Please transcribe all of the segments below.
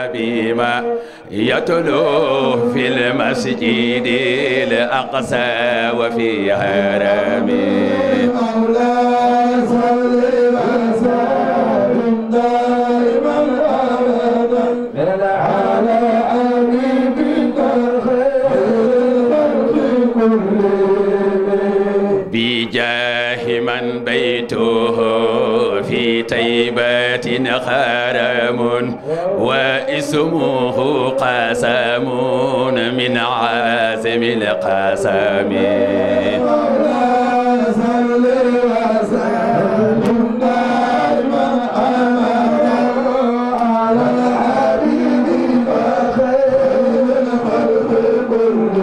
بما يتلو في المسجد الأقصى وفي حرمه مولاي صل وسلم دائما أبدا على حبيبك خير الخلق كلهم بجاه من بيته في طيبة خرم واسمه قسم من عازم القسم صل وسلم دائما أبدا على حبيبك خير الخلق كلهم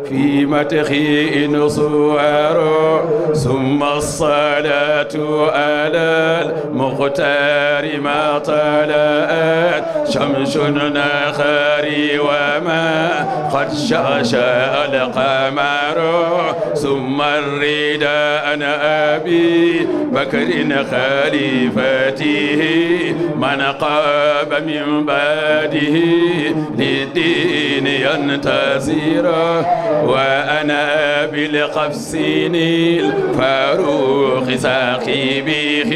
في مدخي صور ثم الصلاة على المختار ما طلعت شمس النخار وما قد شاشا القمر ثم الرداء عن أبي بكر خليفته من قاب من بعده للدين ينتصر وأنا بالقفسين الفاروق ساقي به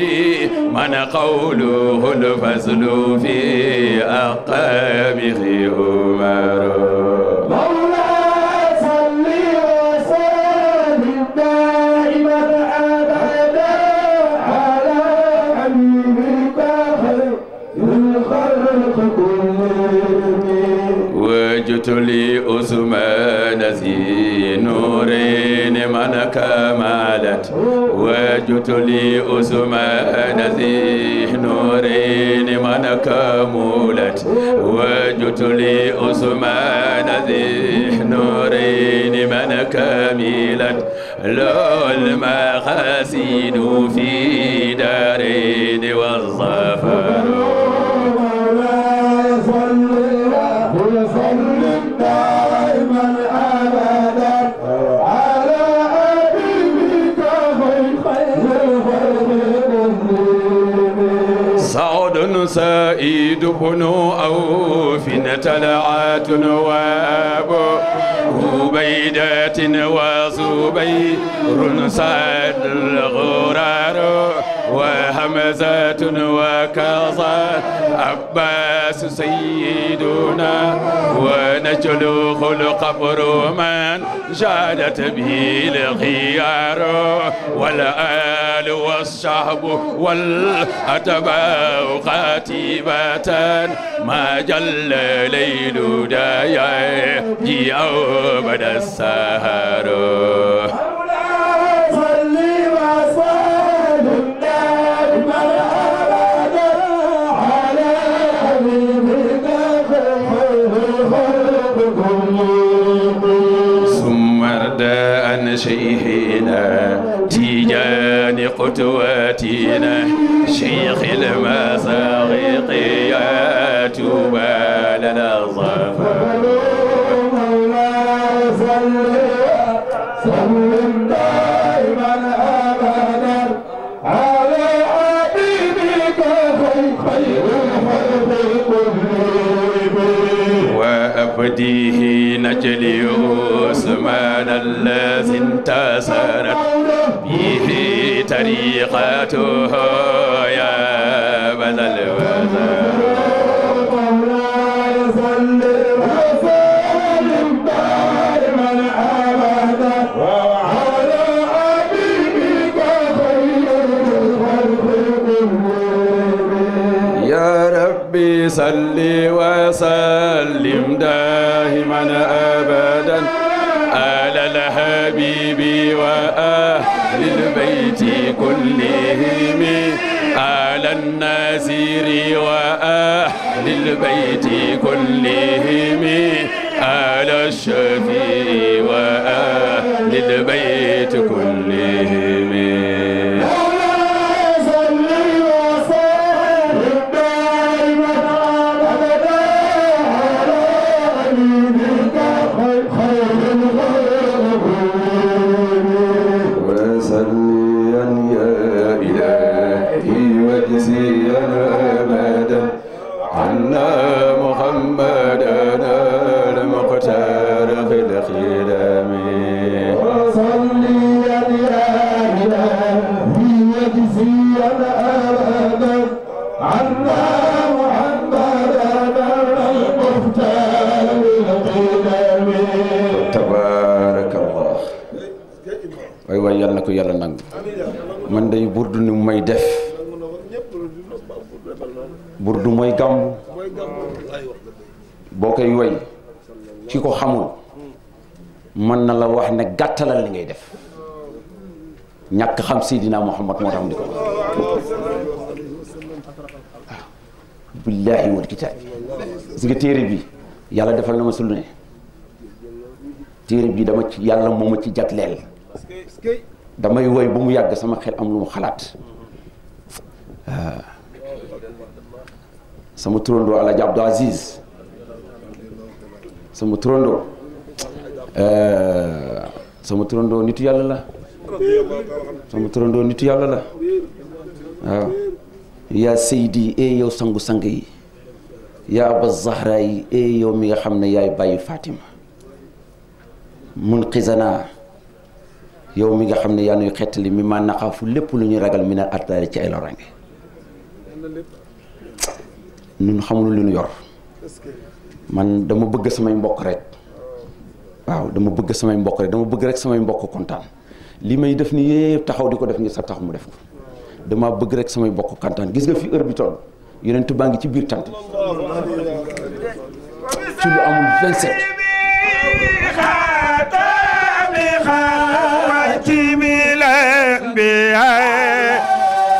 من قوله الفضل في أقابه عمر وجدت لي أثمان ذي نورين من كمالت وجدت لي أثمان ذي نورين من كمولت وجدت لي أثمان ذي نورين من كملت لو المحاسن في دارين والظفر سعيد بن أوف تلعات وابو عبيدة وزبير سعد الغرار وهمزة وكذا عباس سيدنا ونجله القبر من جادت به الخيار والآل والصحب والأتباع قاتبة ما جل ليل دايا جيء بدا السهر شيخنا تيجان قدوتنا شيخ المساغيق يا توبى لنا الظفر مولاي صل دائما ابدا على حبيبك خير الخلق كلهم وابديه نجلي عثمان الذي انتصرت به طريقته يا بذل الوزر مولاي صل وسلم دائما ابدا وعلى حبيبك خير الخلق كلهم يا ربي صل وسلم دائما ابدا على الحبيب وأهل البيت كلهم على النذير وأهل البيت كلهم آل الشفيع وآل البيت كلهم yàlla na ko yàlla nangu man day burdu ni mu may def burdu mooy gàmmu boo koy woy ci ko xamul mën na la wax ne gàttalal li ngay def ñàkk xam Seydina Muhammad moo tax di ko waaw billaahi wal kitaab gis nga téere bi yàlla defal na ma su lu ne téere bi dama ci yàlla moo ma ci jagleel damay woy bu mu yàgg sama xel am lu mu xalaat sama turandoo Alaaji Abdou Aziz sama turandoo nitu yàlla la sama turandoo nitu yàlla la waaw yaa Seydi yow sangu-sang yi yaa Aba Zahra yi yow mi nga xam ne yaay bàyyi Fatima mun xisana yow mi nga xam ne yaa nuy xettali mi ma naqaafu lépp lu ñuy ragal mi na attaari ci ay lorange ñun xamul lu ñu yor man dama bëgg samay mbokk rek waaw dama bëgg samay mbokk rek dama bëgg rek samay mbokk kontaan li may def ni yëpp taxaw di ko def ngir sa tax mu def ko dama bëgg rek samay mbokk kontaan gis nga fi heure bi toll yonent baa ngi ci biir tant ci lu amul 27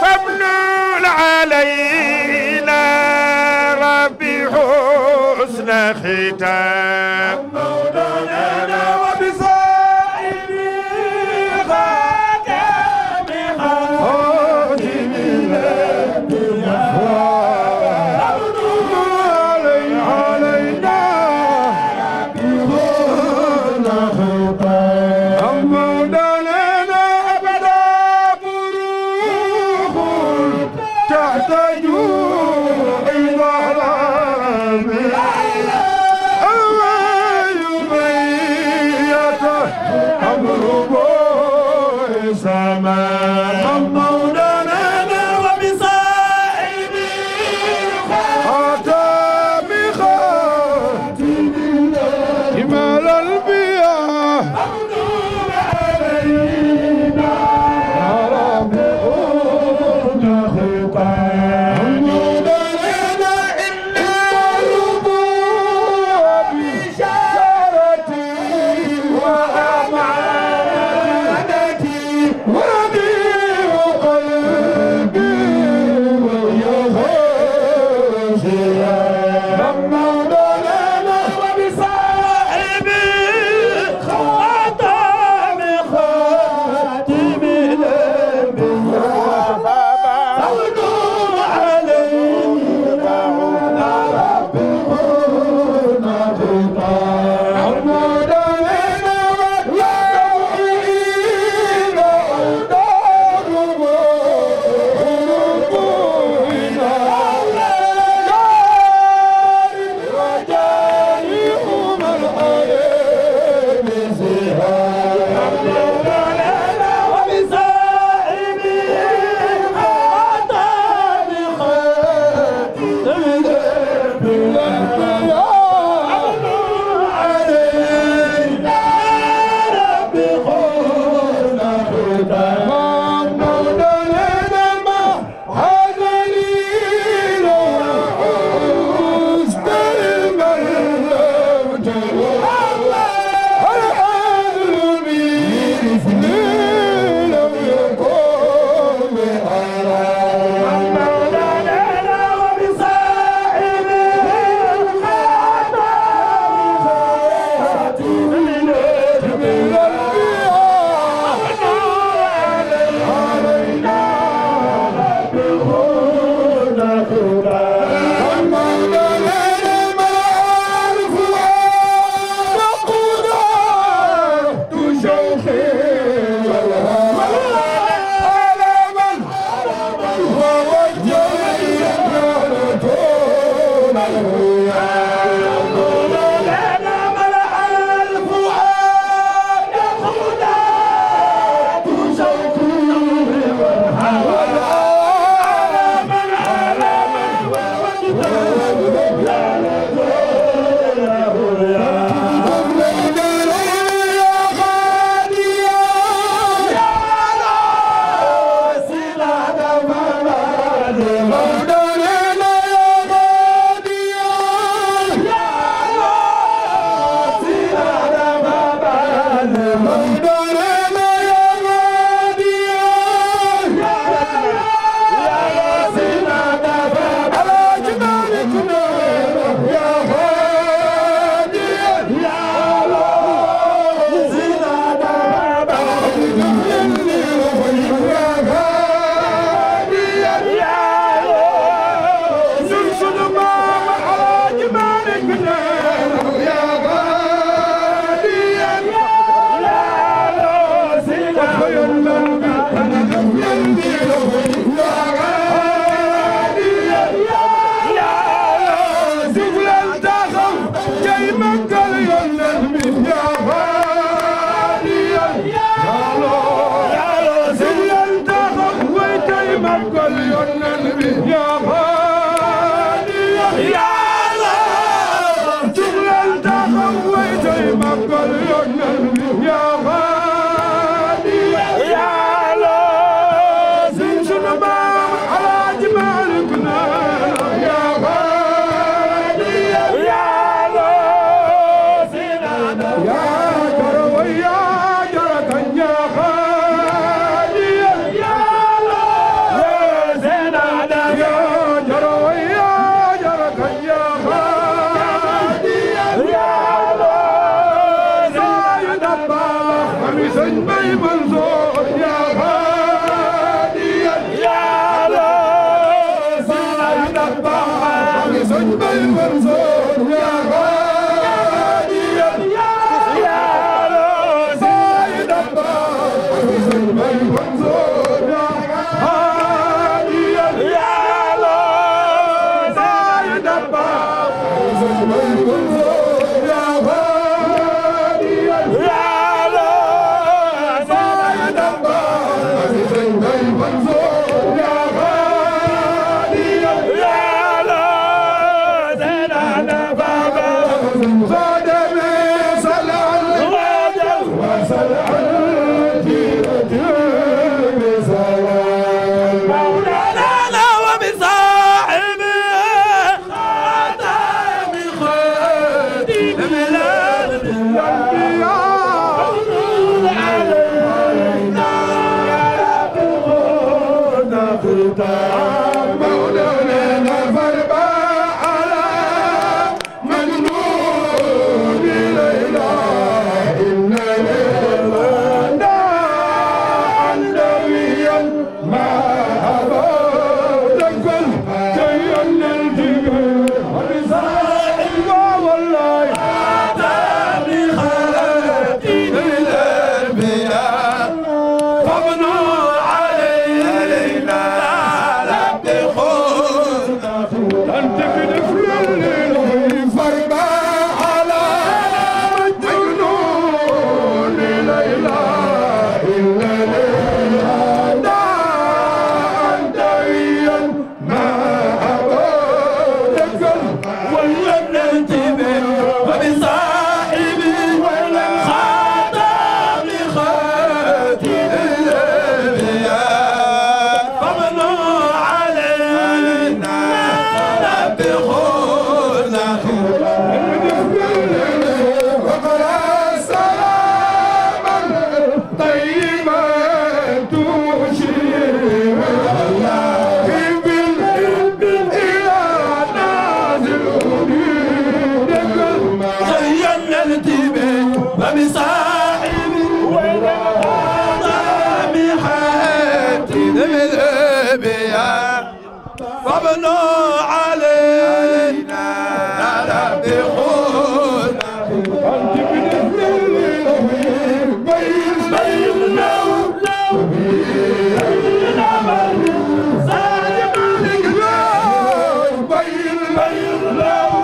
فابنوا علينا ربي حسن ختام مولانا وبصائبي خاتم خاتم علينا Love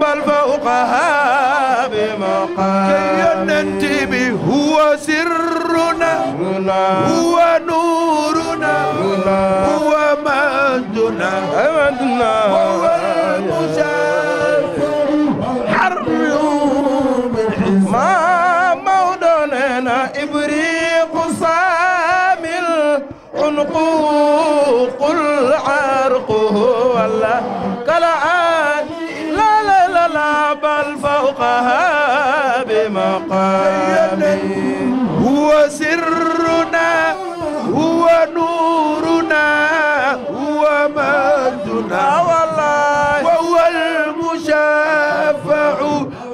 بل فوقها بمقام ينتبه هو سرنا هو نورنا هو مجدنا وهو المشافع حر ما مولنا إبريق صامل عنقوق العرقه ولا كالعاد لا لا لا لا بل فوقها بمقام هو سرنا هو نورنا هو مجدنا والله وهو المشافع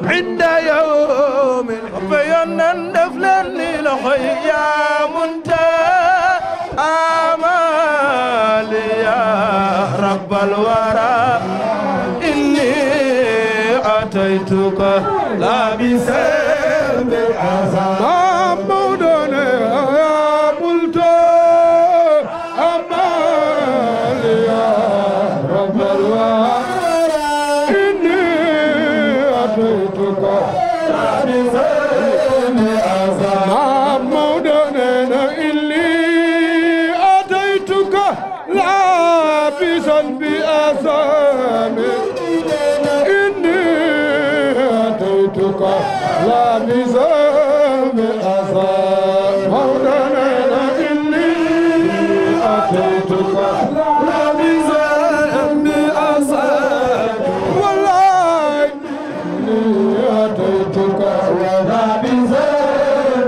عند يوم فينا نفلا للخيا منتهى آمالي يا رب الورى إني أتيتك لابسا بالعذاب مودنا يا بلطة آمالي يا رب الورى إني أتيتك لابسا بالعذاب مودنا إلي أتيتك لابسا بأثامي إني أتيتك لابسا بأثام مولانا إني أتيتك لابسا بأثام والله إني أتيتك لابسا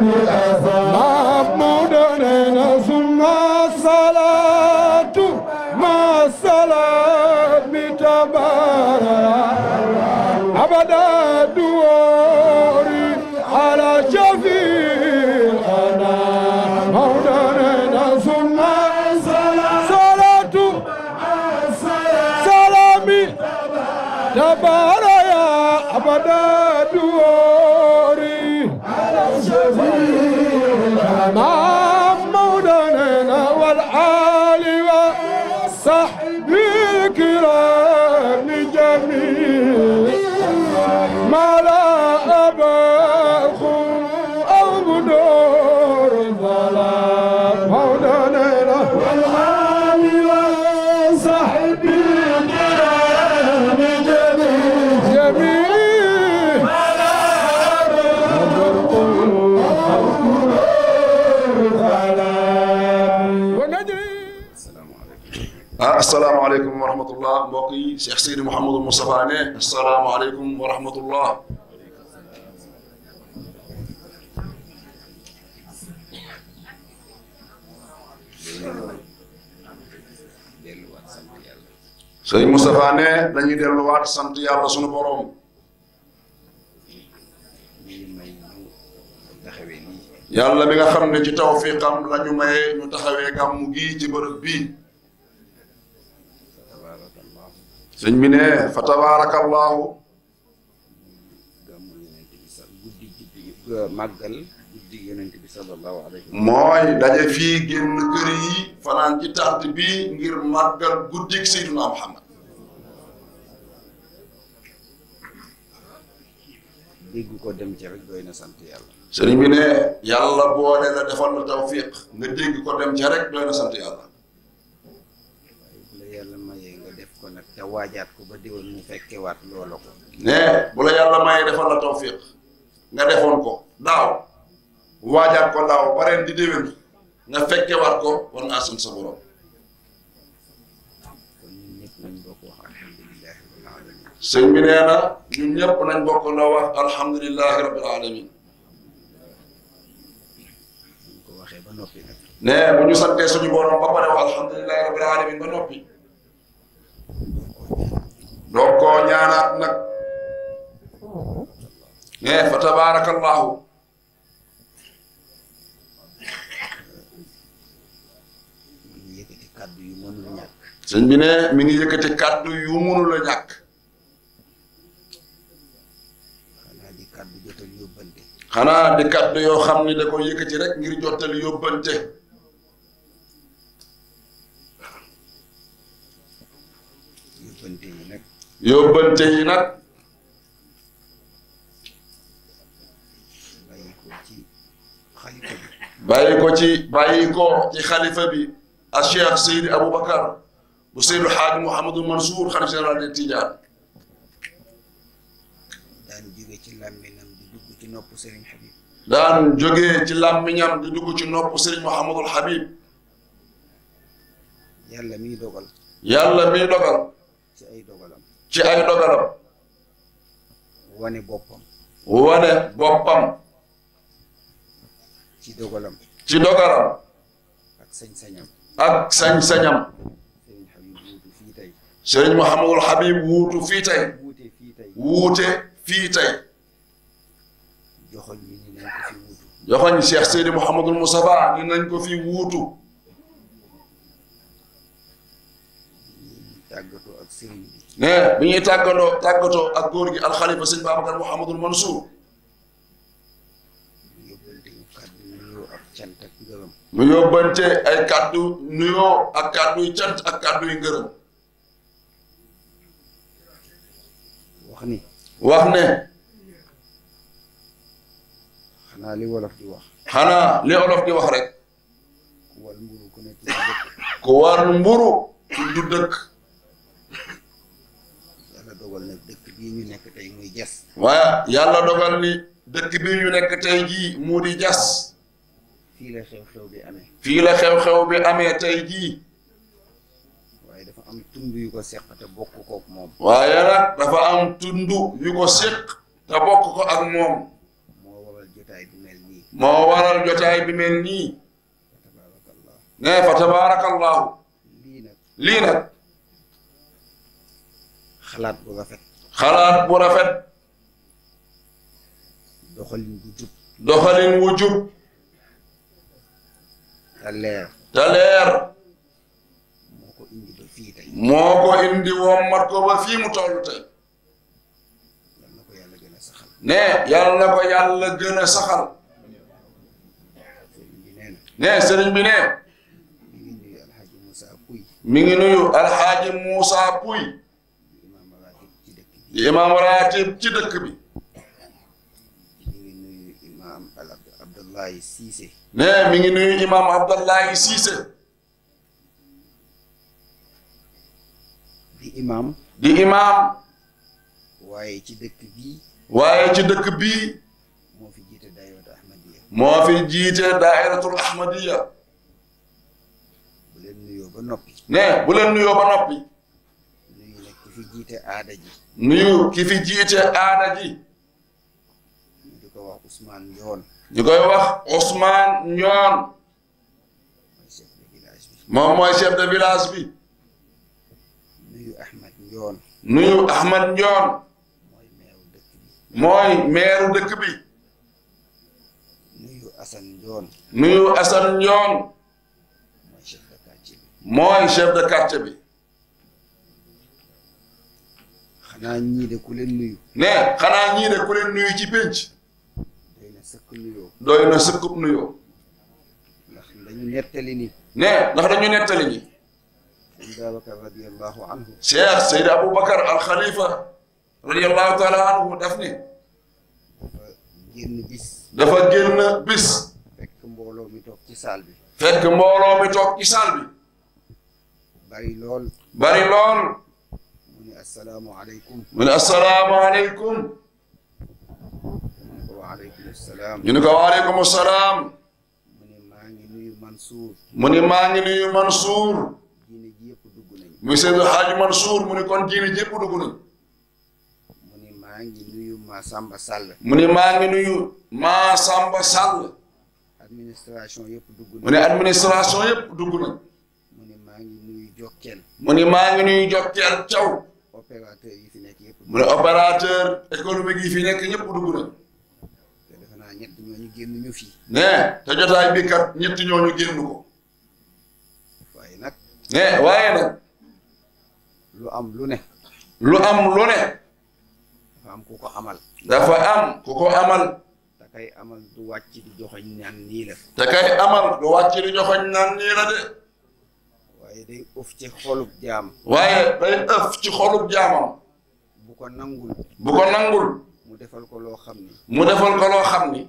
بأثام مولانا ثم الصلاة مع السلام تبارك أبدا دوري على شفيعنا مولانا ثم صلاة سلامي تبارك أبدا دوري على شفيعنا مولانا والآل وصحبه الكرام جميع ما لا أباخ أو بدور ظلام مولانا والآل وصحبه الكرام جميع ما لا أباخ أو بدور ظلام ونجري. asalaamaaleykum wa rahmatullah mbokk yi Cheikh Seydi Mouhamadou Moustapha ne asalaamaaleykum wa rahmatullah. Seydi Moustapha ne dañuy delluwaat sant yàlla sunu borom. yàlla mi nga xam ne ci tawfiqam la ñu maye ñu taxawee gàmmu gi ci bërëb bii. sëñ bi ne fa tabaarakallahu màggal guddi yonent bi sallallahu alayhi wa sallam mooy daje fii génn kër yi fanaan ci tànt bi ngir màggal guddik Seydina Muhammad. dégg ko dem ci rek doy na sant yàlla. sëriñ bi ne yàlla boole la defal la tawfiq nga dégg ko dem ca rek doy na sant yàlla. bu la yàlla mayee nga def ko nag te waajaat ko ba déwén mu fekkewaat loola ko. ne bu la yàlla mayee defal la tawfiq nga defoon ko daaw waajaat ko daaw ba ren di déwén nga fekkewaat ko war ngaa sant sa borom. kon ñun ñëpp nañ bokk wax alhamdulillahi rabbil alamin. sëñ bi nee na ñun ñëpp nañ bokk na wax alhamdulillahi rabbil alamin. buñ ko waxee ba noppi nag. ne bu ñu santee suñu borom ba pare wax alhamdulillahi rabbil alamin ba noppi. doo koo ñaanaat nag. ne fa tabaarakallahu. mi ngi yëkkati kàddu yu mënul ñàkk. sëñ bi ne mi ngi yëkkati kàddu yu mënul a ñàkk. xanaa di kàddu jotal yóbbante. xanaa di kàddu yoo xam ni da koy yëkkati rek ngir jottali yóbbante. yóbbante yi nag. yóbbante yi nag. bàyyi ko ci xalifa bi a Cheikh Seydi Aboubacar bu Seydi Hadji Mouhamadul Mansour xalifa général des Tidianes daan jóge ci làmmiñam di dugg ci nopp Serigne Habib daan jógee ci làmmiñam di dugg ci nopp Serigne Mouhamadul Habib yàlla miy dogal ci ay dogalam wane boppam ci dogalam ak sañ-sañam Serigne Mouhamadul Habib wuutu fii tey wuute fii tey joxoñ ni nañ ko fi wuutu joxoñ Cheikh Seydi Mouhamadul Moustapha ni nañ ko fi wuutu tàggatoo ak Serigne bi ne bi ñuy tàggatoo ak góor gi alxalifa sëñ Babacar Mouhamadul Mansour mu yóbbante ay kàddu nuyoo ak kàdduy cant ak kàdduy ngërëm wax ne xanaa li wolof di wax rek ku war mburu du dëkk yàlla dogal na dëkk bii ñu nekk tey muy jas waaye yàlla dogal ni dëkk bii ñu nekk tey jii mu di jas fii la xew-xew bi amee tey jii waaye dafa am tund yu ko seq te bokk ko ak moom waaye nag dafa am tund yu ko seq te bokk ko ak moom moo waral jotaay bi mel nii ne fa tabaarakallahu lii nag xalaat bu rafet doxalin wu jub te leer moo ko indi wommat ko ba fii mu toll tey ne yàlla na ko yàlla gën a saxal ne sëriñ bi ne mi ngi nuyu alxaaji Moussa Pouy di imaam ratib ci dëkk bi ne mi ngi nuyu imaam Abdallahi Cissé di imaam waaye ci dëkk bii moo fi jiite daayiratul ahmadiya bu leen nuyoo ba noppi nuyu nag ki fi jiite aada ji nuyu ki fi jiite aada ji ñu di ko wax Ousmane Ndione ñu koy wax Ousmane Ndione moom mooy chef de village bi nuyu Ahmad Ndione mooy meeru dëkk bi nuyu Assane Ndione mooy chef de quartier bi xanaa ñii de ku leen nuyu ci pénc doy na sëkkub nuyoo ndax dañu nettali ni Seydi Babacar radiyallahu anhu Cheikh Seydi Aboubacar al Khalifa radiyallahu taala anhu daf ni dafa génn bis fekk mbooloo mi toog ci saal bi bari lool mu ne assalaamu aleykum ñu ne ko wa aleykum salaam mu ne maa ngi nuyu Mansour diine ji yëpp dugg nañu muy Seydi Hadji Mansour mu ne kon diine ji yëpp dugg nañu mu ne maa ngi nuyu Massamba Sall administration yëpp dugg nañu mu ne administration yëpp dugg nañu mu ne maa ngi nuyu Jokkel Thiaw opérateur yi fi nekk yëpp mu ne opérateur économique yi fi nekk ñëpp dugg nañu te defe naa ñett ñooñu génn ñu fii ne te jotaay bi kat ñett ñooñu génn ko waaye nag lu am lu ne dafa am ku ko amal te kay amal du wàcc di joxoñ naan nii la de waaye day ëf ci xolub jaamam bu ko nangul mu defal ko loo xam ni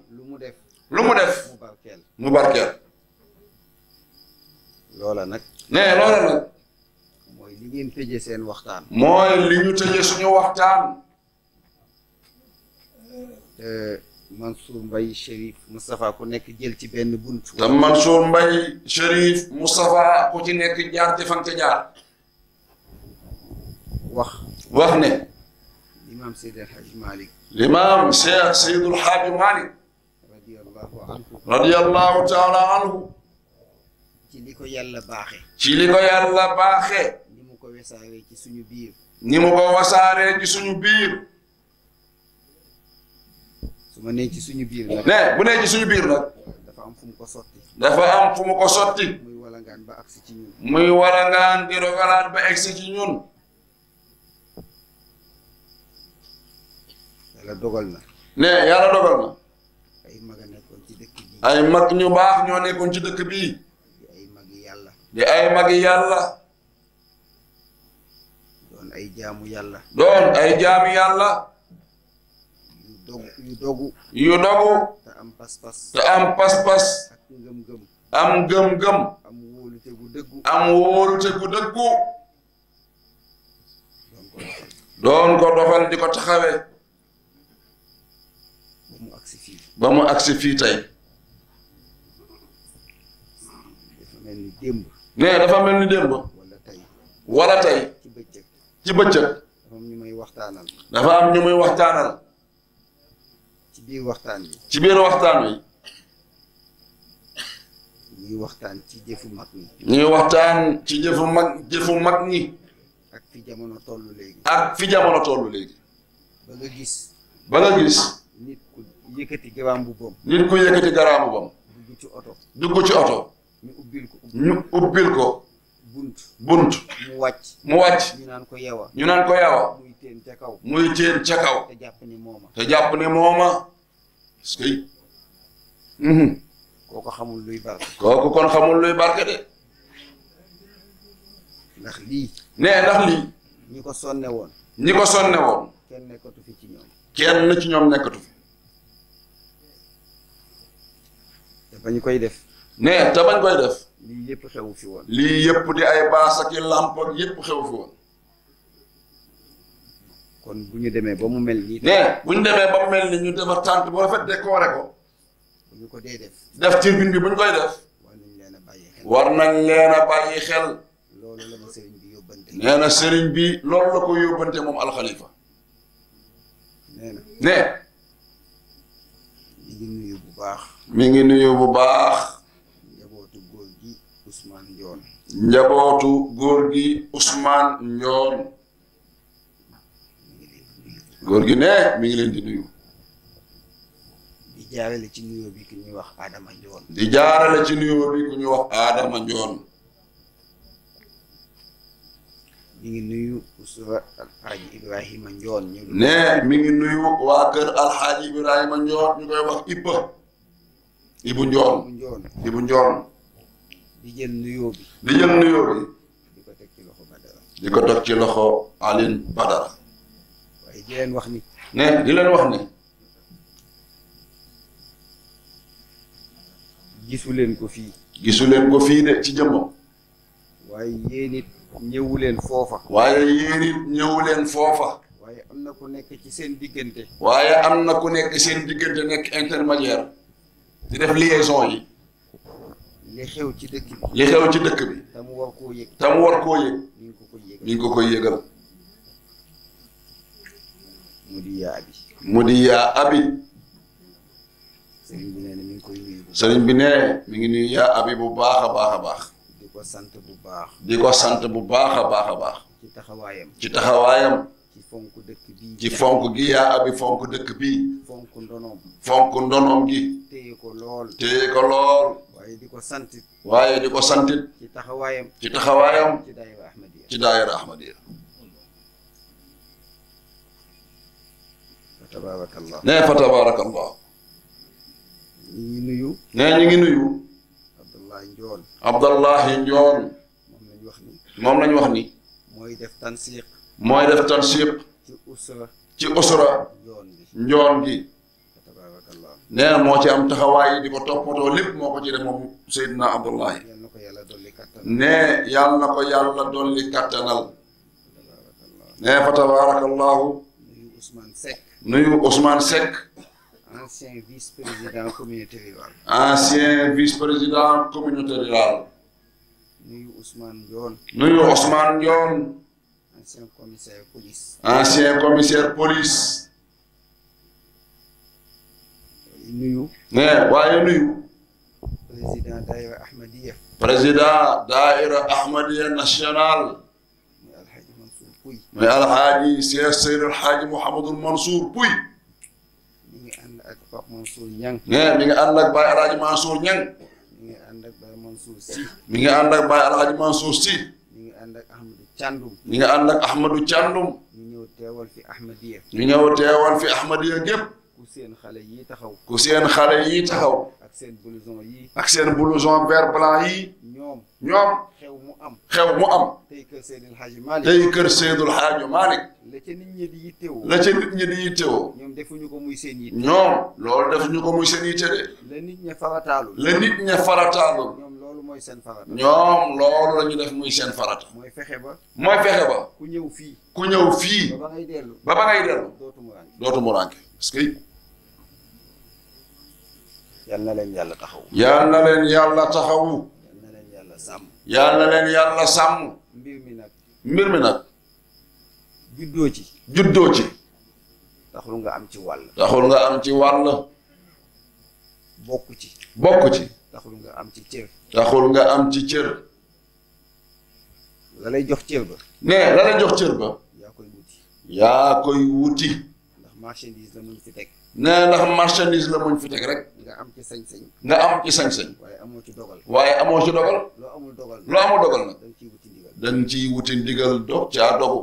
lu mu def mu barkeel mu barkeel loola nag ne loola nag mooy li ngeen tëjee seen waxtaan mooy li ñu tëjee suñu waxtaan Mansour Mbaye Chérif Moustapha ku nekk jël ci benn bunt te Mansour Mbaye Chérif Moustapha ku ci nekk jaar ci fan ca jaar wax ne l'imam Seydi El Hadji Malick l'imam Cheikh Seydul Hadji Malick radiyallahu taala anhu ci li ko yàlla baaxe ci li ko yàlla baaxe ni mu ko wasaaree ci suñu biir ni mu ko wasaaree ci suñu biir su ma nee ci suñu biir nag ne bu nee ci suñu biir nag dafa am fu mu ko sotti dafa am fu mu ko sotti muy walangaan ba agsi ci ñun muy walangaan di rogalaat ba egsi ci ñun yàlla dogal na ne yàlla dogal na ay mag a nekkoon ci dëkk bi ay mag ñu baax ñoo nekkoon ci dëkk bii di ay magi yàlla di ay magi yàlla doon ay jaamu yàlla doon ay jaami yàlla yu dogu te am pas-pas te am pas-pas ak ngëm-ngëm am gëm-gëm am wóolute gu dëggu am wóolute gu dëggu doon ko doxal di ko taxawee ba mu agsi fii ba mu agsi fii tey dafa mel ni démb ne dafa mel ni démb wala tey ci bëccëg dafa am ñu may waxtaanal dafa am ñu muy waxtaanal ci biir waxtaan bi ci biir waxtaan wi ñuy waxtaan ci jëfu mag ñi ñuy waxtaan ci jëfu mag ñi ak fi jamono toll léegi ak fi jamono toll léegi ba nga gis nit ku yëkkati garaam bu bom nit ku yëkkati garaamu bam dugg ci oto ñu ubbil ko bunt mu wàcc ñu naan ko yawa muy teen ca kaw te jàpp ni mooma parce que kooku xamul luy barke kooku kon xamul luy barke de ndax lii ñi ko sonne woon kenn nekkatu fi ci ñoom nekkatu fi te bañ koy def lii yëpp xewu fi woon lii yëpp di ay baas ak i làmp ak yëpp xewu fi woon kon bu ñu demee ba mu mel nii bu ñu demee ba mu mel ni ñu defar tànt bu rafet décoré ko bu ñu ko dee def tribune bi bu ñu koy def war nañ leen a bàyyi xel loolu la ma sëriñ bi yóbbante nee na sëriñ bi loolu la ko yóbbante moom alxalifa nee mi ngi nuyu bu baax njabootu góor gi Ousmane Ndione góor gi ne mi ngi leen di nuyu di jaarale ci nuyoo bi ku ñuy wax Adama Ndione mi ngi nuyu usra Alxaaji Ibrahima Ndione ne mi ngi nuyu waa kër Alxaaji Ibrahima Ndione ñu koy wax Ibu Ndione di jël nuyoo bi di ko teg ci loxo Aline Badara waaye di leen wax ni gisu leen ko fii de ci jëmmam waaye yéen it ñëwu leen foofa waaye am na ku nekk ci seen diggante nekk intermédiaire di def liaison yi li xew ci dëkk bi te mu war koo yëg mi ngi ko koy yëgal mu di yaa abi sëriñ bi nee na mi ngi koy nuyu mi ngi nuyu yaa abi bu baax a baax di ko sant bu baax ci taxawaayam ci fonk dëkk bi ci fonk gi yaa abi fonk dëkk bi fonk ndonoom gi téye ko lool waaye di ko santit ci taxawaayam ci daayira Ahmadiya fa tabaarakallah fa tabaarakallah ñu ngi nuyu Abdallahi Ndione moom lañ wax ni mooy def tansiq ci usra Ndione gi nee na moo ci am taxawaay di ko toppatoo lépp moo ko ci def moom Seydina Abdullahi. yal na ko yàlla dolli kattan. ne yàlla na ko yàlla dolli kattanal. ne fa tabarakallahu. nuyu Ousmane Seck. nuyu Ousmane Seck. ancien vice-président communauté rurale. ancien vice-président communauté rurale. nuyu Ousmane Ndione. nuyu Ousmane Ndione. ancien commissaire police. ancien commissaire police. nuyu. ne waaye nuyu. président Daïra Ahmadiyya. président Daïra Ahmadiyya national. muy Alhaji Mansour Pouy. muy alxaaji Cheikh Seydou Alxaaji Mouhamadul Mansour Pouy. mi ngi ànd ak Pape Mansour Niang. ne mi ngi ànd ak Baye Alxaaji Mansour Niang. mi ngi ànd ak Baye Mansour Sy. mi ngi ànd ak Baye Alxaaji Mansour Sy. mi ngi ànd ak Ahmadou Thiandoum. mi ngi ànd ak Ahmadou Thiandoum. ñu ñëw teewal fi Ahmadiyya. ñu ñëw teewal fi Ahmadiyya gépp. ku seen xale yi taxaw. ku seen xale yi taxaw. ak seen blouson yi. ak seen blouson vert blanc yi. ñoom. xew mu am. xew mu am. tey kër Seydil Hadji Malick. tey kër Seydil Hadji Malick. la ca nit ñi di yittewoo. la ca nit ñi di yittewoo. ñoom defuñu ko muy seen yitte. ñoom loolu defuñu ko muy seen yitte de. la nit ña farataalu. la nit ña farataalu. ñoom loolu mooy seen farata. ñoom loolu la ñu def muy seen farata. mooy fexe ba. mooy fexe ba. ku ñëw fii. ku ñëw fii. ba ngay dellu. ba ngay dellu. dootu mu rànk. parce que. yal na leen yàlla taxawu. yal na leen yàlla taxawu. yal na leen yàlla sàmm. yal na leen yàlla sàmm. mbir mi nag. mbir mi nag. juddoo ci. juddoo ci. taxul nga am ci wàll. taxul nga am ci wàll. bokk ci. bokk ci. taxul nga am ci cër. taxul nga am ci cër. la lay jox cër ba. ne la lay jox cër ba. yaa koy wuti. yaa koy wuti. ndax marchandise la muñ fi teg. ne ndax marchandise la muñ fi teg rek. nga am ci sañ-sañ. nga am ci sañ-sañ. waaye amoo ci dogal. waaye amoo ci dogal. loo amul dogal. loo amul dogal nag. da nga ciy wuti ndigal. da nga ciy wuti ndigal dog caa dogu.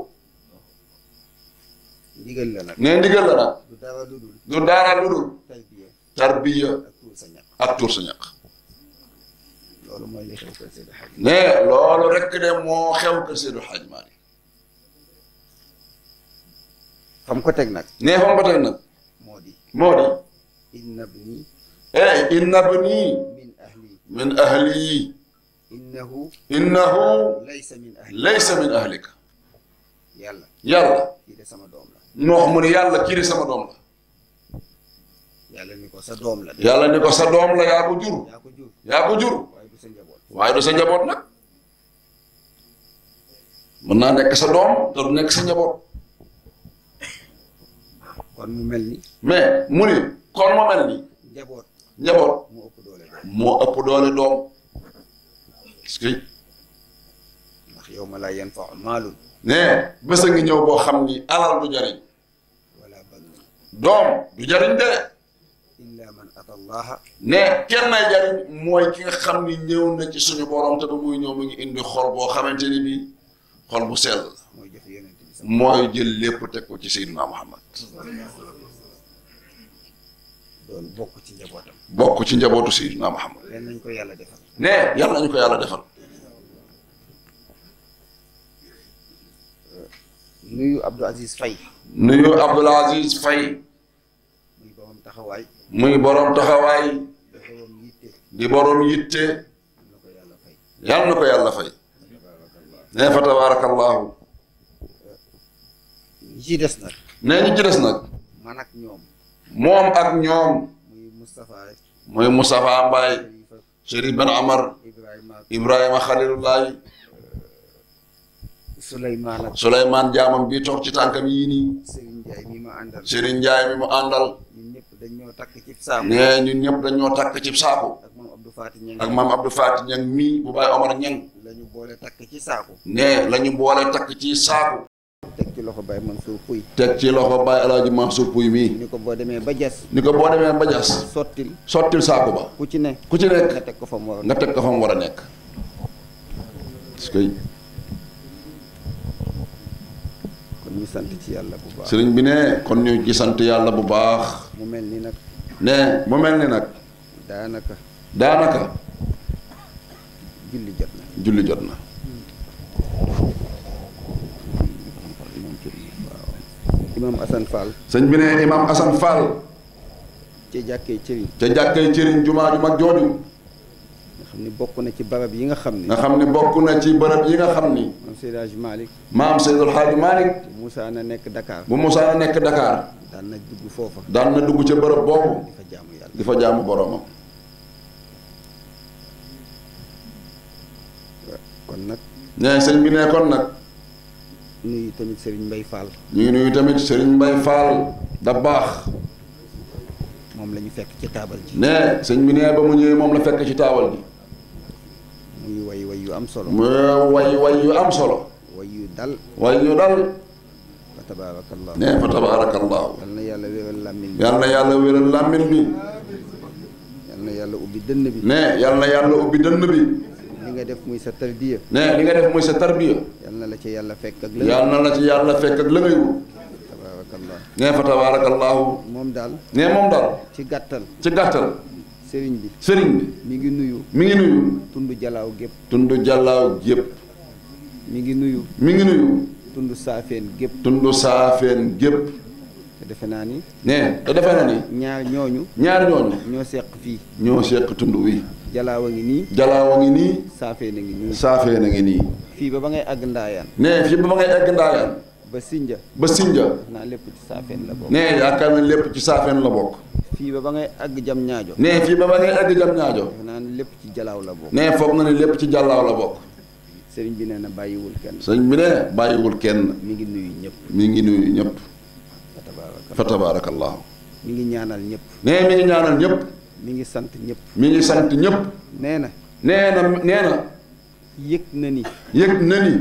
ndigal la nag. ne ndigal la nag. du dara lu dul. du dara lu dul. tarbiya. tarbiya. ak tuur sa ñaq. ak tuur sa ñaq. loolu mooy li xew kër Seydi Hadji. ne loolu rek de moo xew kër Seydi Hadji Malick. xam ko teg nag. ne fa mu ko teg nag. moo di. moo di. inna bni. inna bni. min ahli. min ahli. innahu. innahu. laysa min ahli. laysa min ahlika. yàlla. yàlla. kii de sama doom la. noox mu ne yàlla kii de sama doom la. yàlla ni ko sa doom la. yàlla ni ko sa doom la yaa ko jur. yaa ko jur. yaa ko jur. waaye du sa njaboot. waaye du sa njaboot nag. mën naa nekk sa doom te du nekk sa njaboot. kon mu mel ni. mais mu ni kon mu mel ni. njaboot. njaboot. moo ëpp doole doom. moo ëpp doole doom. parce que. ndax yow ma laa yanfa'u maalun. ne bés a ngi ñëw boo xam ni alal du jariñ. wala banuun. doom du jariñ de. illa man ata allaha. ne kenn ay jariñ mooy ki nga xam ni ñëw na ci suñu borom te ba muy ñëw mu ngi indi xol boo xamante ni bii xol bu sell la. mooy jëf yonent bi sax. mooy jël lépp teg ko ci Seydina Muhammad. doon bokk ci njabootam. bokk ci njabootu Seydina Muhammad. leen nañ ko yàlla defal. ne yàlla nañu ko yàlla defal. nuyu Abdou Aziz Faye. nuyu Abdoul Aziz Faye. muy borom taxawaay. muy borom taxawaay. di borom yitte. di borom yitte. na ko yàlla fay. yàlla na ko yàlla fay. ne fa tabarakallahu. ñi ci des nag. ne ñi ci des nag. man ak ñoom. moom ak ñoom. muy Moustapha. muy Moustapha Mbaye. Chérif Ben Amar. Ibrahima. Ibrahima Khalilullahi. Souleymane jaamam bii toog ci tànkam yii nii. Serigne Ndiaye mi ma àndal. Serigne Ndiaye mi mu àndal. ñun ñëpp dañoo takk ci saako. ne ñun ñëpp dañoo takk ci saako. ak maam Abdou Fati Ñang. ak maam Abdou Fati Ñang mii bu Baye Omar Ñang. la ñu boole takk ci saako. ne la ñu boole takk ci saako. teg ci loxo Baye Mansour Pouy. teg ci loxo Baye El Hadj Mansour Pouy mii. ni ko boo demee ba jas. ni ko boo demee ba jas. sottil saako ba. ku ci nekk. nga teg ko fa mu war a nga teg ko fa mu war a nekk. parce que. kon ñu sant ci yàlla bu baax. sëriñ bi ne kon ñu ci sant yàlla bu baax. mu mel ni nag. ne mu mel ni nag. daanaka. julli jot na. julli jot na. Imam Assane Fall. sëñ bi ne Imam Assane Fall. ca jàkkee cëriñ. ca jàkkee cëriñ jumaa ju mag jooju. nga xam ni bokk na ci barab yi nga xam ni. nga xam ni bokk na ci barab yi nga xam ni. maam Seydi Hadji Malick. maam Seydi Hadji Malick. bu Moussa na nekk Dakar. bu Moussa na nekk Dakar. daan na dugg foofa. daan na dugg ca barab boobu. di fa jaamu yàlla. di fa jaamu boromam. kon nag. nee sëñ bi ne kon nag. nuyu tamit Serigne Mbaye Fall. ñu ngi nuyu tamit Serigne Mbaye Fall da baax. moom la ñu fekk ci taabal ji. nee sëñ bi nee ba mu ñëwee moom la fekk ci taabal ji. muy way yu am solo. muy way yu am solo. way yu dal. way yu dal. fa tabaarakallah. nee fa tabaarakallah. yal na yàlla wéral làmmiñ bi. yal na yàlla wéral làmmiñ bi. yal na yàlla ubbi dënn bi. nee yal na yàlla ubbi dënn bi. li nga def muy sa tarbiya. nee li nga def muy sa tarbiya. yal na la ci yàlla fekk ak la. yal na la ci yàlla fekk ak la ngay wut. tabaarakallah. nee fa tabaarakallahu. moom daal. nee moom daal. ci gàttal. ci gàttal. sëriñ bi. sëriñ bi. mi ngi nuyu. mi ngi nuyu. tund jalaaw gépp. tund jalaaw gépp. mi ngi nuyu. mi ngi nuyu. tund saafeen gépp. tund saafeen gépp. te defe naa ni. nee te defe na ni. ñaar ñooñu. ñaar ñooñu. ñoo seq fii. ñoo seq tund wi. jalaaw a ngi nii. jalaaw a ngi nii. saafeen a ngi nii. saafeen a ngi nii. fii ba ngay àgg ndaayaan. nee fii ba ngay egg ndaayaan. ba Sinja. ba Sinja. naa lépp ci saafeen la bokk. nee yaakaar na lépp ci saafeen la bokk. fii ba ngay àgg jam ñaajo. nee fii ba ngay egg jam ñaajo. defe naa ni lépp ci jalaaw la bokk. nee foog na ne lépp ci jàllaaw la bokk. sëriñ bi nee na bàyyiwul kenn. sëñ bi ne bàyyiwul kenn. mi ngi nuyu ñëpp. mi ngi nuyu ñëpp. fa tabaarakallah. fa tabaarakallahu. mi ngi ñaanal ñëpp. nee mi ngi ñaanal ñëpp. mi ngi sant ñëpp. mi ngi sant ñëpp. nee na. nee na. yëg na ni. yëg na ni.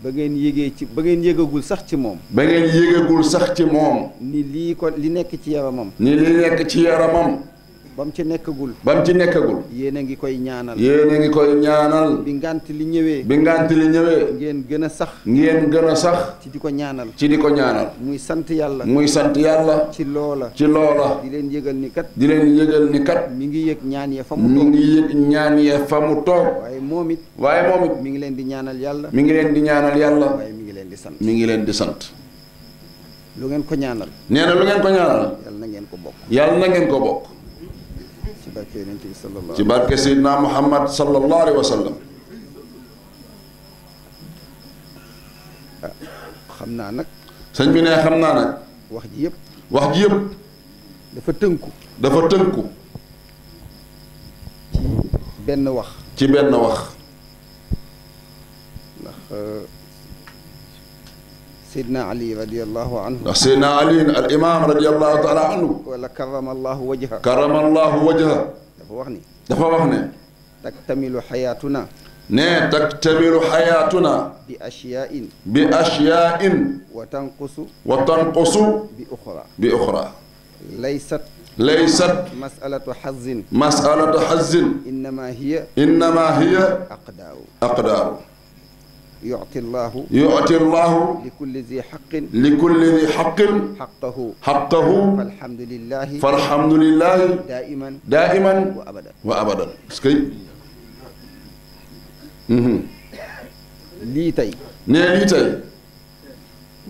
ba ngeen yëgagul sax ci moom. ba ngeen yëgagul sax ci moom. ni li nekk ci yaramam. ni li nekk ci yaramam. ba mu ci nekkagul. ba mu ci nekkagul. yéen a ngi koy ñaanal. yéen a ngi koy ñaanal. bi ngant li ñëwee. bi ngant li ñëwee. ngeen gën a sax. ngeen gën a sax. ci di ko ñaanal. ci di ko ñaanal. muy sant yàlla. muy sant yàlla. ci loola. ci loola. di leen yëgal ni kat. di leen yëgal ni kat. mi ngi yëg ñaan ya fa mu mi toog. ngi yëg ñaan ya fa mu toog. waaye moom it. waaye moom it. mi ngi leen di ñaanal yàlla. mi ngi leen di ñaanal yàlla. waaye mi ngi leen di sant. mi ngi leen di sant. lu ngeen ko ñaanal. nee na lu ngeen ko ñaanal. yàlla na ngeen ko bokk. yàlla na ngeen ko bokk. ci barke yonent bi sallallahu ci barke Seydina Muhammad sallallahu alayhi wa sallam. xam naa nag. sëñ bi ne xam naa nag. wax ji yëpp. wax ji yëpp. dafa tënku. dafa tënku. ci benn wax. ci benn wax. ndax Seydina Ali radiyallahu anhu. ndax Seydina Ali al imam radiyallahu taala anhu. wala karamallahu wajha. karamallahu wajha. dafa wax ni. dafa wax ne. taktamilu xayaatuna. ne taktamilu xayaatuna. bi ashyaa'in. bi ashyaa'in. wa tanqusu. wa tanqusu. bi uxra. bi uxra. laysat. laysat. masalatu xazin. masalatu xazin. innama hiya. innama hiya. aqdaaru. aqdaaru. yu'ti llahu. yu'ti llahu. li kulli zi xaqin. li kulli zi xaqin. xaqahu. xaqahu. falhamdulillahi. falhamdulillahi. daa'iman. daa'iman. wa abadan. wa abadan. est-ce que. lii tey. nee lii tey.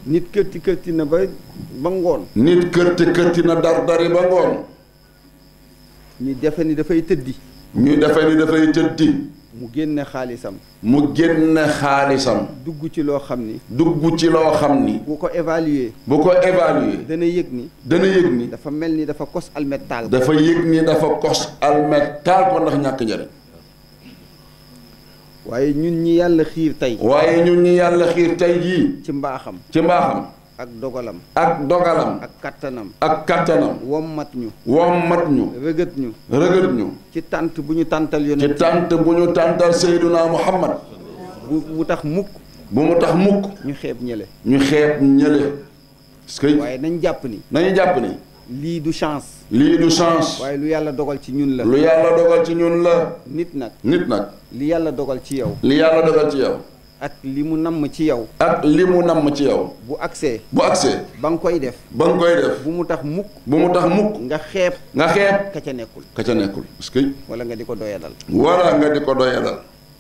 nit kërti na ba ngoon. nit kërti na dar-dari ba ngoon. ñu defe ni dafay tëddi. ñu defe ni dafay tëddi. mu génne xaalisam. mu génne xaalisam. dugg ci loo xam ni. dugg ci loo xam ni. bu ko évaluer. bu ko évaluer. dana yëg ni. dana yëg ni. dafa mel ni dafa kos almet taal. dafa yëg ni dafa kos almet taal ko ndax ñàkk njariñ. waaye ñun ñi yàlla xiir tey. waaye ñun ñi yàlla xiir tey jii. ci mbaaxam. ci mbaaxam. ak dogalam. ak dogalam. ak kattanam. ak kattanam. wommat ñu. wommat ñu. rëgët ñu. rëgët ñu. ci tànt bu ñu tàntal yonent. ci tànt bu ñu tàntal Seyduna Muhammad. bu tax mukk. bu mu tax mukk. ñu xeeb ñële. ñu xeeb ñële. parce que waaye nañ jàpp ni. nañu jàpp ni. lii du chance. lii du chance. waaye lu yàlla dogal ci ñun la. lu yàlla dogal ci ñun la. nit nag. nit nag. li yàlla dogal ci yow. li yàlla dogal ci yow. ak li mu namm ci yow. ak li mu namm ci yow. bu agsee. bu agsee. ba nga koy def. ba nga koy def. bu mu tax mukk. bu mu tax mukk. nga xeeb. nga xeeb. ka ca nekkul. ka ca nekkul. parce que. wala nga di ko doyadal. wala nga di ko doyadal.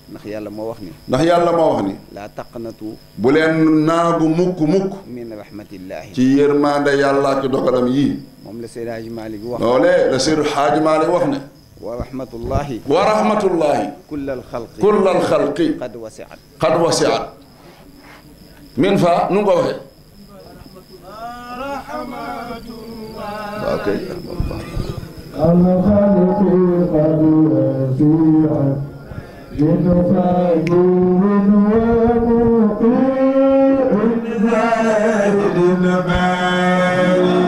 ndax yàlla moo wax ni. ndax yàlla moo wax ni. laa taqnatu. bu leen naagu mukk min rahmatillahi. ci yërmande yàlla ci dogalam yii. moom la Seydi Hadji Malick wax. loolee la Seydi Hadji Malick wax ne. wa rahmatullahi. wa rahmatullahi. kullal xalqi. kullal xalqi. qad wasiat. qad wasiat. min fa nu nga ko waxee. ok. الخلق قد وسعت من فجر ومطيع زاهد باري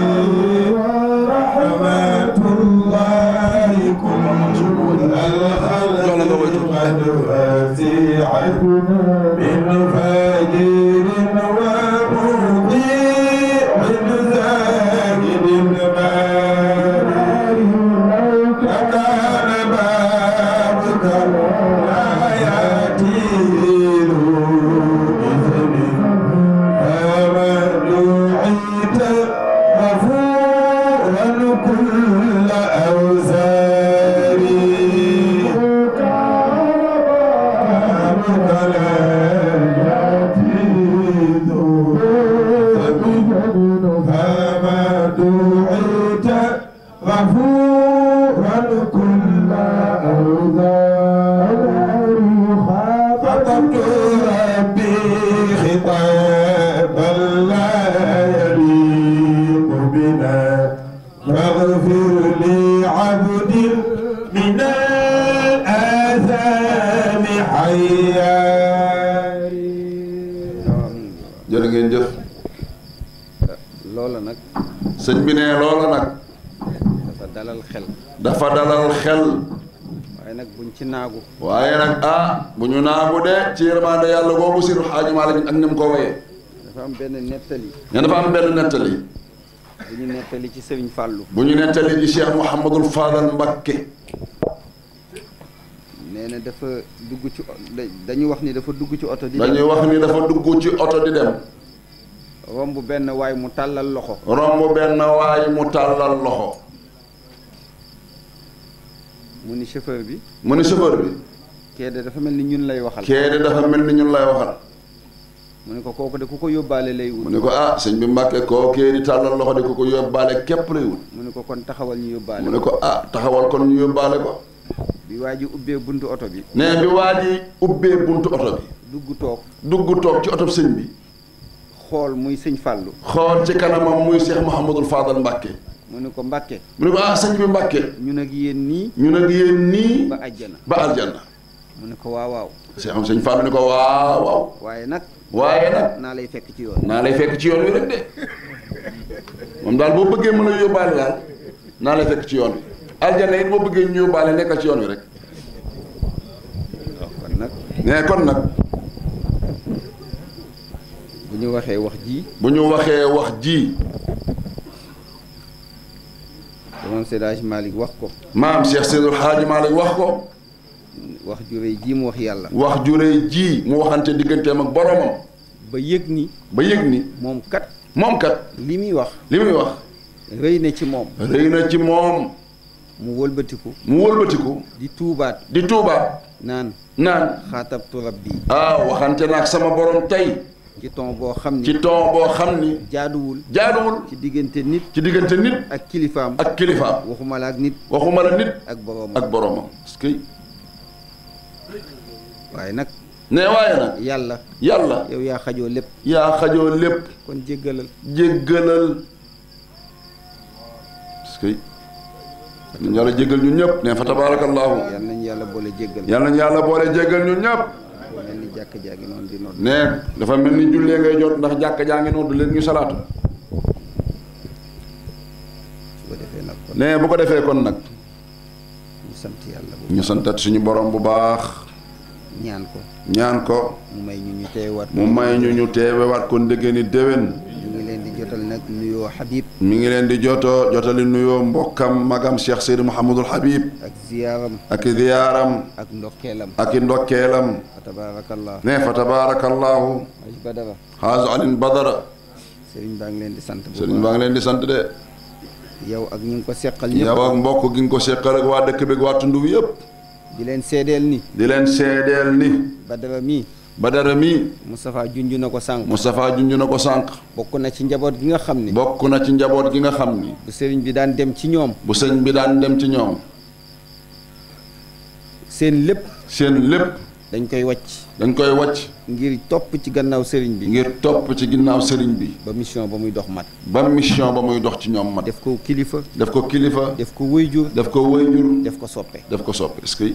ورحمة الله كل الخلق قد وسعت من فجر ومطيع زاهد باري كان بابك لا يأتيه بإذن فما دعيت غفورا كل أوزاري كان بابك لا يأتيه بإذن فما دعيت غفورا كل أوزاري خاطبت ربي خطابا لا يليق بنا فاغفر لي عبد من الآثام حياري. jërë ngeen jëf. loola nag. sëñ bi ne loola nag. dafa dalal xel. dafa dalal xel. waaye nag buñ ci naagu. waaye nag bu ñu naagu de ci yërmande yàlla boobu Seydi Hadji Malick ak ni mu ko woyee. dafa am benn nettali. ne dafa am benn nettali. bu ñu nettali ci Serigne Fallou. bu ñu nettali ci Cheikh Mouhamadul Fadal Mbakke. nee na dafa dugg ci dañu wax ni dafa dugg ci oto di dem. dañuy wax ni dafa dugg ci oto di dem. romb benn waay mu tàllal loxo. romb benn waay mu tàllal loxo. mu ni chauffeur bi. mu ni chauffeur bi. kee de dafa mel ni ñun lay waxal. kee de dafa mel ni ñun lay waxal. mu ne ko kooku de ku ko yóbbaale lay wut. mu ne ko sëñ bi Mbàkke koo kee di tàllal loxo de ku ko yóbbaale képp lay wut. mu ne ko kon taxawal ñu yóbbaale. mu ne ko taxawal kon ñu yóbbaale ko. bi waa ji ubbee buntu oto bi. ne bi waa ji ubbee buntu oto bi. dugg toog ci oto sëñ bi. xool muy sëñ Fallou. xool ci kanamam muy Cheikh Mouhamadul Fadal Mbàkke. mu ne ko Mbàkke. mu ne ko sëñ bi Mbàkke. ñun ak yéen nii. ba àjjana. ba àjjana. mu ne ko waaw. sëñ Fallou ne ko waaw. waaye nag. naa lay fekk ci yoon. naa lay fekk ci yoon wi rek de moom daal boo bëggee mën a yóbbaale daal naa lay fekk ci yoon wi. aljana it boo bëggee ñu yóbbaale nekkal ci yoon wi rek. kon nag. bu ñu waxee wax ji. maam Seydi Hadji Malick wax ko. maam Cheikh Seydi Hadji Malick wax ko. wax ju rëy ji mu wax yàlla. wax ju rëy ji mu waxante digganteem ak boromam. ba yëg ni. moom kat. li muy wax. rëy na ci moom. mu wëlbatiku. di tuubaat. naan. xaatabtu rabbi. waxante na ak sama borom tey. ci ton boo xam ni. jaaduwul. ci diggante nit. ak kilifaam. waxuma la ak nit. ak boromam. waaye nag. yàlla. yow yaa xajoo lépp. kon jéggalal. yàlla jéggal ñun ñëpp. ne fa tabaarakallaahu. yal nañu yàlla boole jéggal. ñun ñëpp. mel ni jàkk jaa ngi noonu di nodd. ne dafa mel ni jullee ngay jot ndax jàkk jaa ngi noonu leen ñu salaatu. bu ko defee kon nag. ñu santat suñu borom bu baax. ñaan ko. mu may ñu ñu teewewaat ko ndege ni déwén. mi ngi leen di jotal nag nuyoo Habib. mi ngi leen di jotali nuyoo mbokkam magam Cheikh Seydi Mouhamadul Habib. ak ziyaaram. ak ndokkeelam. fa tabaarakallah. fa tabaarakallahu. Haaj Alin Badara. Sëriñ baa ngi leen di sant de. yow ak ñi ngi ko seqal ñëpp. yow ak mbokk gi nga ko seqal ak waa dëkk bi ak waa tund wi yëpp. di leen seedeel ni. di leen seedeel ni. Badara mii. Badara mii. Moustapha junj na ko sànq. Moustapha junj na ko sànq. bokk na ci njaboot gi nga xam ni. bokk na ci njaboot gi nga xam ni. bu sëriñ bi daan dem ci ñoom. bu sëriñ bi daan dem ci ñoom. seen lépp. seen lépp. dañ koy wàcc. dañ koy wàcc. ngir topp ci gannaaw sëriñ bi. ngir topp ci ginnaaw sëriñ bi. ba mission ba muy dox mat. ba mission ba muy dox ci ñoom mat. def ko kilifa. def ko kilifa. def ko wëyjur. def ko wëyjur. def ko soppe. def ko soppe est-ce que.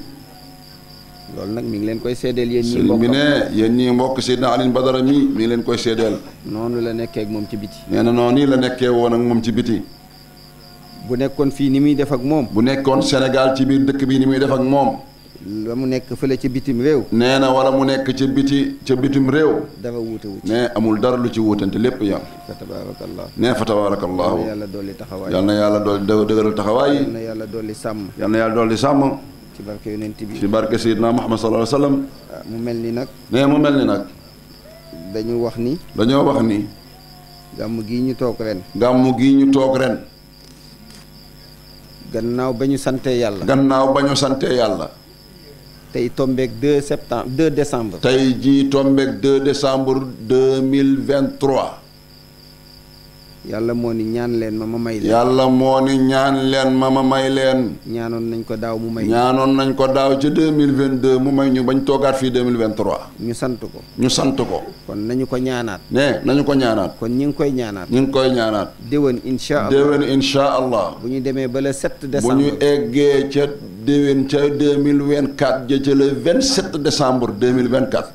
loolu nag mi ngi leen koy seedeel yéen ñii sëriñ bi ne yéen ñii mbokk Seydina Alioune Badara mi ngi leen koy seedeel. noonu la nekkee ak moom ci biti. nee na noonu la nekkee woon ak moom ci biti. bu nekkoon fii ni muy def ak moom. bu nekkoon Sénégal ci biir dëkk bi ni muy def ak moom. la mu nekk fële ca bitim réew. nee na wala mu nekk ca bitim réew. dara wuute wuute. ne amul dara lu ci wuutante lépp yam. fa tabaarakallah. ne fa tabaarakallahu. yal na yàlla dolli taxawaay. yal na yàlla dolli dëgëral taxawaay. yal na yàlla dolli sàmm. yal na yàlla dolli sàmm. ci barke yonent bi. ci barke Seydina Muhammad sallallahu alayhi wa sallam. mu mel ni nag. ne mu mel ni nag. dañu wax ni. dañoo wax ni. gàmm gii ñu toog ren. gàmm gii ñu toog ren. gannaaw ba ñu sante yàlla. gannaaw ba ñu sante yàlla. tey tombeek 2 décembre. tey jii tombeek 2 décembre 2023. yàlla moo ni ñaan leen ma may leen. yàlla moo ni ñaan leen ma may leen. ñaanoon nañ ko daaw mu may. ñaanoon nañ ko daaw ca 2022 mu may ñu bañ toogaat fii 2023. ñu sant ko. ñu sant ko. kon nañu ko ñaanaat. ne nañu ko ñaanaat. kon ñi ngi koy ñaanaat. ñu ngi koy ñaanaat. déwén incha allah déwén incha allah. bu ñu demee ba le 7 bu décembre. ñu eggee ca déwén ca 2024 ja ca le 27 décembre 2024.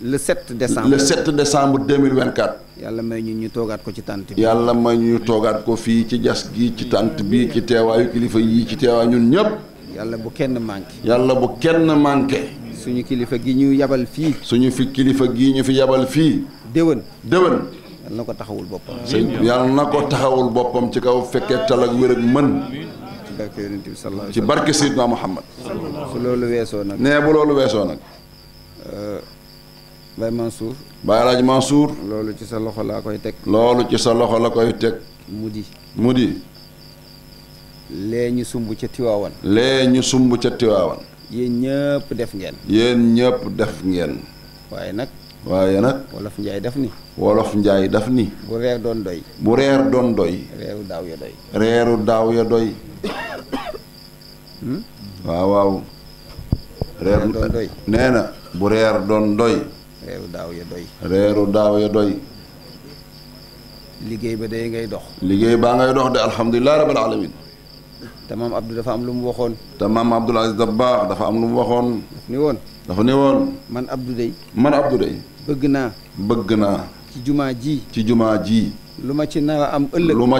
le 7 décembre. le 7 décembre 2024. yàlla may ñu toogaat ko ci tànt bi. yàlla may ñu toogaat ko fii ci jas gi ci tànt bi ci teewaayu kilifa yii ci teewaayu ñun ñëpp. yàlla bu kenn manqué. yàlla bu kenn manqué. suñu kilifa gi ñu yabal fii. suñu fi kilifa gii ñu fi yabal fii. déwén. déwén. yàlla na ko taxawul boppam. yàlla na ko taxawul boppam ci kaw fekkee tal ak wér ak mën. ci barke yonent bi sallallahu ci barke Seydina Muhammad. su loolu weesoo nag. nee bu loolu weesoo nag. Baye Mansour. Baye Alaaji Mansour. loolu ci sa loxo laa koy teg. loolu ci sa loxo la koy teg. mu di. lee ñu sumb ca Tiwaawan. lee ñu sumb ca Tiwaawan. yéen ñëpp def ngeen. yéen ñëpp def ngeen. waaye nag. wolof Njaay daf ni. wolof Njaay daf ni. bu reer doon doy. bu reer doon doy. reeru daaw ya doy. reeru daaw ya doy. waaw waaw. reer doon doy. nee na bu reer doon doy. reeru daaw ya doy. reeru daaw ya doy. liggéey ba day ngay dox. liggéey baa ngay dox de alhamdulilah rabbil alamin. te maam Abdou dafa am lu mu waxoon. te maam Abdoul Aziz Dabakh dafa am lu mu waxoon. dafa ni woon. man Abdou dey. bëgg naa. ci jumaa ji. lu ma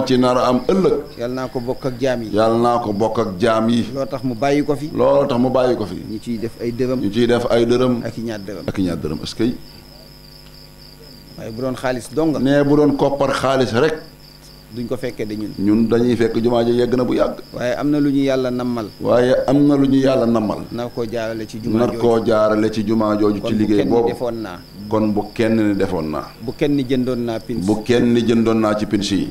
ci nar a am ëllëg. yàlla naa ko bokk ak jaam yi. loo tax mu bàyyi ko fi. ñu ciy def ay dërëm. ak i ñaar dërëm. est-ce que. waaye bu doon xaalis dong. nee bu doon koppar xaalis rek. duñ ko fekkee de ñun dañuy fekk jumaa ji yegg na bu yàgg. waaye am na lu ñu yàlla nammal. nar koo jaarale ci jumaa jooju. ci liggéey boobu kon bu kenn ni defoon naa. bu kenn ni jëndoon naa pins. bu kenn ni jëndoon naa ci pins yi.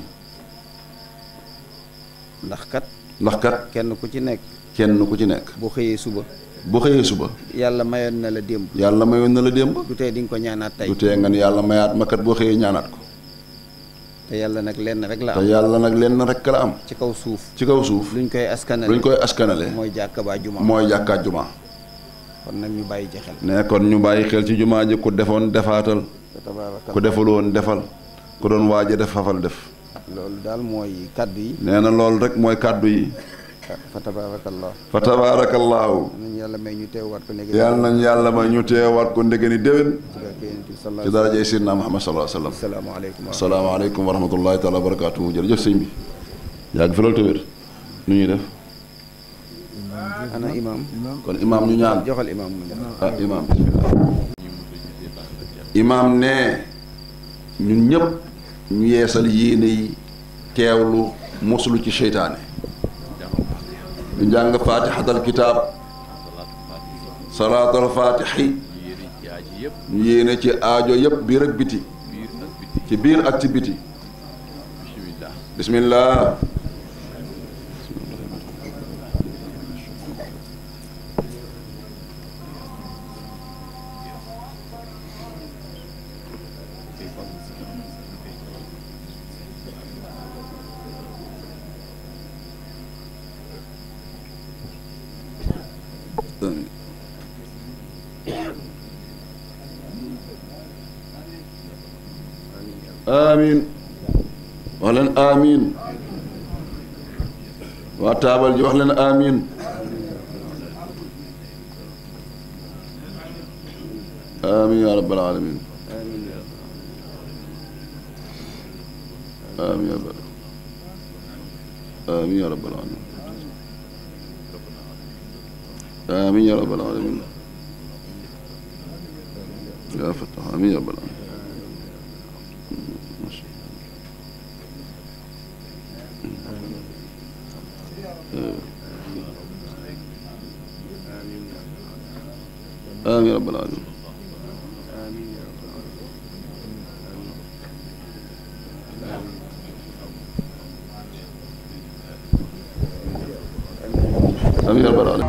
ndax kat. kenn ku ci nekk. bu xëyee suba. yàlla mayoon na la démb. du tee di nga ko ñaanaat tey. du tee nga ni yàlla mayaat ma kat boo xëyee ñaanaat ko. te yàlla nag lenn rek la am. ci kaw suuf. luñ koy askanale. mooy jàkkaat juma. kon nag ñu bàyyi ci xel. ne kon ñu bàyyi xel ci jumaa ji ku defoon defaatal. ku deful woon defal. ku doon waaja def fafal def. loolu daal mooy kaddu yi. nee na loolu rek mooy kaddu yi. fa tabaarakallaahu. nañu yàlla may ñu teewaat ko ndege ni déwén. ci darajay Seydina Muhammad sallallahu alayhi wa sallam. asalaamaaleykum wa rahmatullahi taala wa barakaatuhu. jërëjëf sëñ bi. yàgg fi loolu te wér. nu ñuy def. ana imaam. kon imaam ñu ñaan. joxal imaam mu ñaan. imaam bismillah. imaam ne ñun ñëpp ñu yeesal yéene yi teewlu mosulu ci seytaane. ñu njàng faatixatal kitaab. salaatal faatixi. ñu yéene ci aajo yëpp biir ak biti. ci biir ak ci biti. bismillah. amiin wax leen amiin waa taabal ji wax leen amiin amiin yaa rabbal aalamiin amiin yaa rabbal aalamiin amiin yaa rabbal aalamiin yaa Fattah amiin yaa rabbal aalamiin آمين يا رب العالمين آمين يا رب العالمين